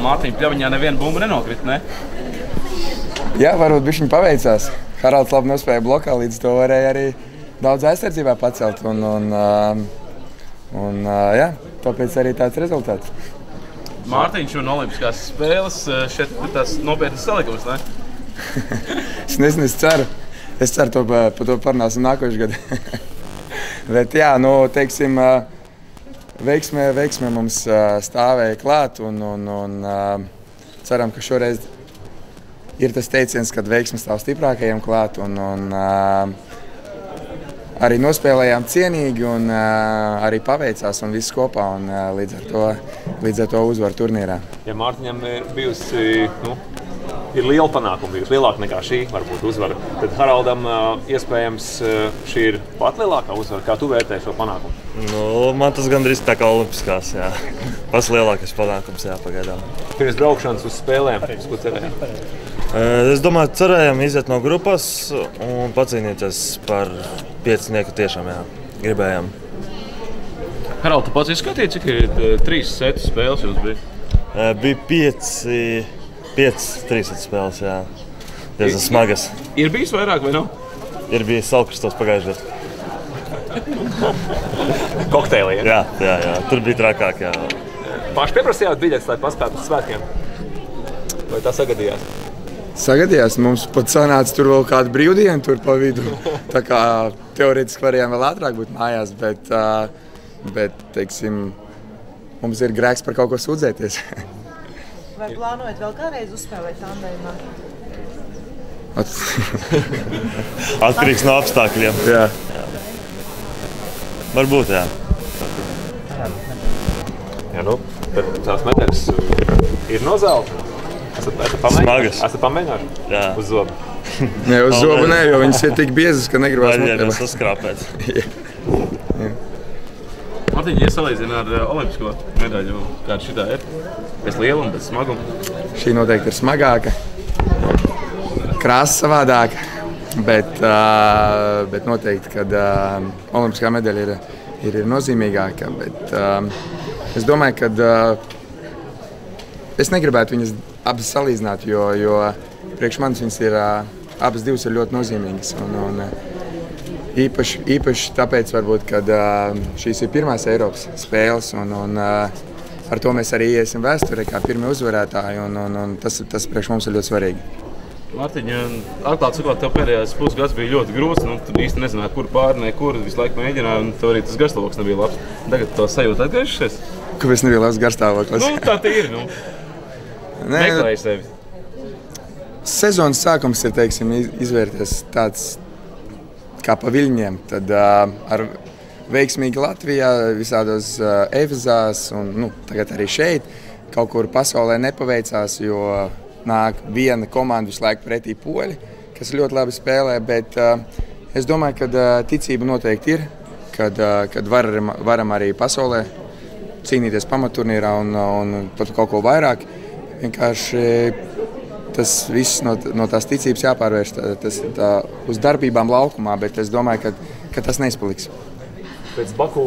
Mārtiņa pļaviņā neviena bumba nenokrita, ne? Jā, varbūt bišķiņ paveicās. Haralds labi nospēja blokā, līdz to varēja arī daudz aizsardzībā pacelt. Jā, tāpēc arī tāds rezultāts. Mārtiņš un olimpiskās spēles šeit ir tās nopietnas salikums, ne? Es nezinu, es ceru. Es ceru, par to parunāsim nākošu gadu. Bet jā, nu, teiksim, veiksme mums stāvēja klāt un ceram, ka šoreiz ir tas teiciens, kad veiksme stāv stiprākajiem klāt un arī nospēlējām cienīgi un arī paveicās un viss kopā un līdz ar to uzvaru turnīrā. Ja Mārtiņam ir bijusi, ir liela panākuma, bijusi lielāka nekā šī varbūt uzvara, tad Haraldam iespējams šī ir pat lielākā uzvara. Kā tu vērtē šo panākumu? Man tas gandrīz tā kā olimpiskās, jā. Pats lielākais panākums, jā, pagaidām. Pirms braukšanas uz spēlēm, uz ko cerējām? Es domāju, cerējām iziet no grupas un pacīnīties par piecinieku tiešām, jā. Gribējām. Harald, tu pats izskatīji, cik ir 3 setu spēles jūs bija? Bija 5 3 spēles, jā. Diezgan smagas. Ir bijis vairāk vai nav? Ir bijis Salkristos pagājušajā gadā. Kokteili, ja? Jā. Tur bija trakāk, jā. Paši pieprasījāt biļetes, lai paspētu uz svētkiem? Vai tā sagadījās? Sagadījās. Mums pat sanāca tur vēl kādu brīvdienu tur pa vidu. Tā kā teorētiski varējām vēl ātrāk būt mājās, bet teiksim, mums ir grēks par kaut ko sūdzēties. Vai plānojat vēl kādreiz uzspēlēt tandēmā? Atkarīgs no apstākļiem. Jā. Varbūt, jā. Jā, bet tās medaļas ir no zelta. Smagas. Esat pamēģinājuši? Jā. Uz zobu? Nē, uz zobu nē, jo viņas ir tik biezas, ka negribās Vai saskrāpēt. Mārtiņ, ja salīdzina ar olimpisko medaļu, kāda šitā ir? Bez lieluma, bez smaguma? Šī noteikti ir smagāka, krāsa savādāka, bet noteikti, kad olimpiskā medaļa ir nozīmīgāka. Bet es domāju, ka es negribētu viņas abas salīdzināt, jo priekš manis viņas ir abas divas ir ļoti nozīmīgas. Īpaši tāpēc, varbūt, kad šīs ir pirmās Eiropas spēles, un ar to mēs arī iesim vēsturē kā pirmie uzvarētāji, un tas priekš mums ir ļoti svarīgi. Mārtiņ, atklāt sakot, tev pēdējais pusgads bija ļoti grūts, tu īsti nezināji, kur pārnē, kur visu laiku mēģināji, un tev arī tas garstāvoklis nebija labs. Tagad to sajūta atgriežušies? Kāpēc nebija labs garstāvoklis? Tā ir, meklēji sevi. Sezonas sākums ir, teiksim, izvērties tāds kā pa viļņiem. Tad ar veiksmīgi Latvijā, visādos Efezās un tagad arī šeit kaut kur pasaulē nepaveicās, jo nāk viena komanda visu laiku pretī poļi, kas ļoti labi spēlē, bet es domāju, ka ticība noteikti ir, kad varam arī pasaulē cīnīties pamatturnīrā un pat kaut ko vairāk. Vienkārši tas viss no tās ticības jāpārvērš uz darbībām laukumā, bet es domāju, ka tas neizpaliks. Pēc Baku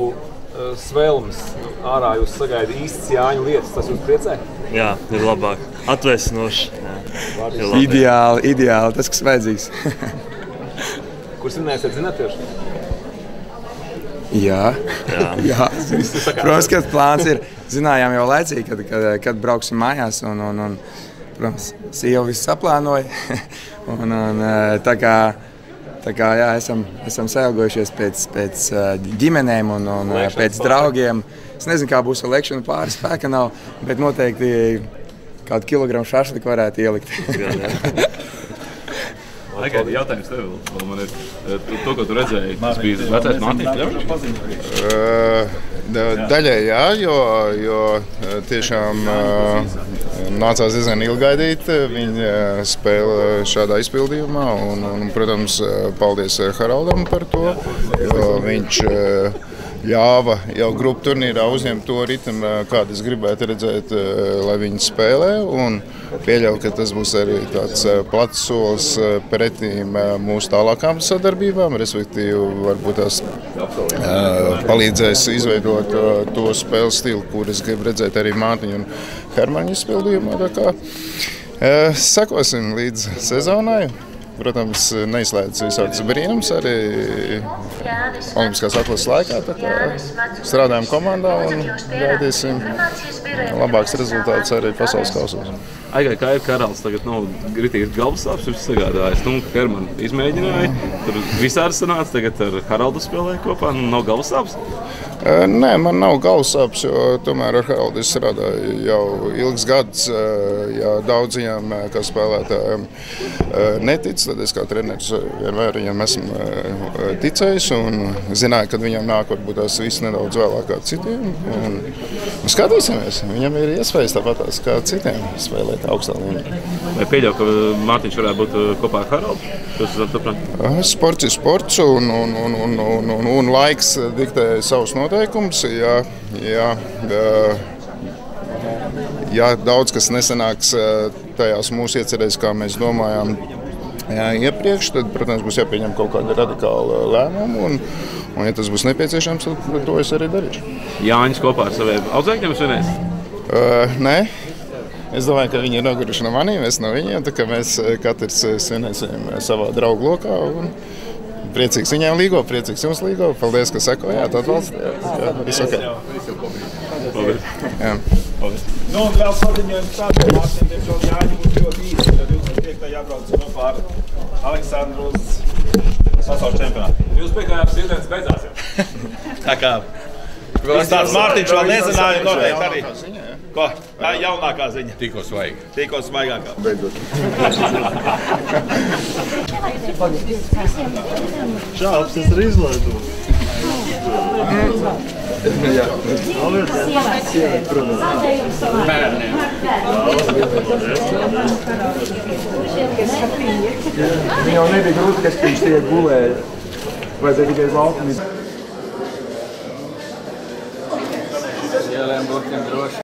svēlmes ārā jūs sagaida īsts Jāņu lietas, tas jūs priecē? Jā, ir labāk. Atvēsinoši. Ideāli, tas, kas vajadzīgs. Kur svinēsiet, zināt tieši? Jā. Protams, ka plāns ir, zinājām jau laicīgi, kad brauksim mājās, un protams, sieva visu saplānoja, tā kā jā, esam sailgojušies pēc ģimenēm un pēc draugiem. Es nezinu, kā būs ar lekšanu, pāri spēka nav, bet noteikti kādu kilogramu šašliku varētu ielikt. Negaidi, jautājums tev vēl man ir. To, ko tu redzēji, tas bija vecais Mārtiņš Pļaviņš? Daļai jā, jo tiešām nācās diezgan ilgi gaidīt viņa spēli šādā izpildījumā. Protams, paldies Haraldam par to, jo viņš ļāva jau grupu turnīrā uzņemt to ritmu, kādu es gribētu redzēt, lai viņi spēlē. Pieļauju, ka tas būs arī tāds plats solis pretīm mūsu tālākām sadarbībām, respektīvi varbūt tās palīdzēs izveidot to spēles stilu, kur es gribu redzēt arī Mārtiņu un Hermaņu izpildījumā. Sekosim līdz sezonai. Protams, neizslēdz visādas brīnums arī Olimpiskās atlases laikā. Strādājam komandā un gaidīsim labāks rezultāts arī pasaules kausos. Aigai, kā ir Haralds tagad, ritīgi galvasāpes ir sagādājis. Hermanu izmēģināja, tur visādi sanāca, tagad ar Haraldu spēlēja kopā, nav galvasāpes? Nē, man nav galvasāpes, jo tomēr ar Haraldu es strādāju jau ilgs gads. Ja daudz viņam, kā spēlētājiem, netic, tad es kā treneris vienmēr viņam esmu ticējis un zināju, ka viņam nāk varbūt tās viss nedaudz vēlāk kā citiem. Skatīsimies, viņam ir iespējas tāpatās kā citiem spēlēt augstā līmenī. Vai pieļauj, ka Mārtiņš varētu būt kopā ar Haraldu? Sports ir sports un laiks diktē savus noteikumus. Ja daudz kas nesanāks tajās mūsu iecerēs, kā mēs domājām iepriekš, tad, protams, būs jāpieņem kaut kāda radikāla lēmuma. Un ja tas būs nepieciešams, tad to es arī darīšu. Jāņas kopā ar saviem audzēkņiem svinēs? Nē. Es domāju, ka viņi ir noguruši no maniem, es no viņiem. Tā kā mēs katrs svinēsim savā draugu lokā. Priecīgs viņiem līgo, priecīgs jums līgo. Paldies, ka sekojāt, atbalstījāt. Viss ok. Paldies. Jā. Paldies. Un vēl paziņojums tādiem Mārtiņiem, diemžēl Jāņi būs ļoti īsti. Tad 25. jābrauc kopā ar Aleksandru uz pasaules čempionātu. Jūs piekājāt, ka siltens beidzās jau. Tā kā tāds Mārtiņš vēl nezināja, noteikti arī. Ko? Tā ir jaunākā ziņa. Tikko svaigi. Tikko svaigākā. Šāps, tas ir izlaidums. Viņa jau nebija grūti, kas viņš tie gulēja. Vajadzēja tikai valkam. Ielēm burkiem droši.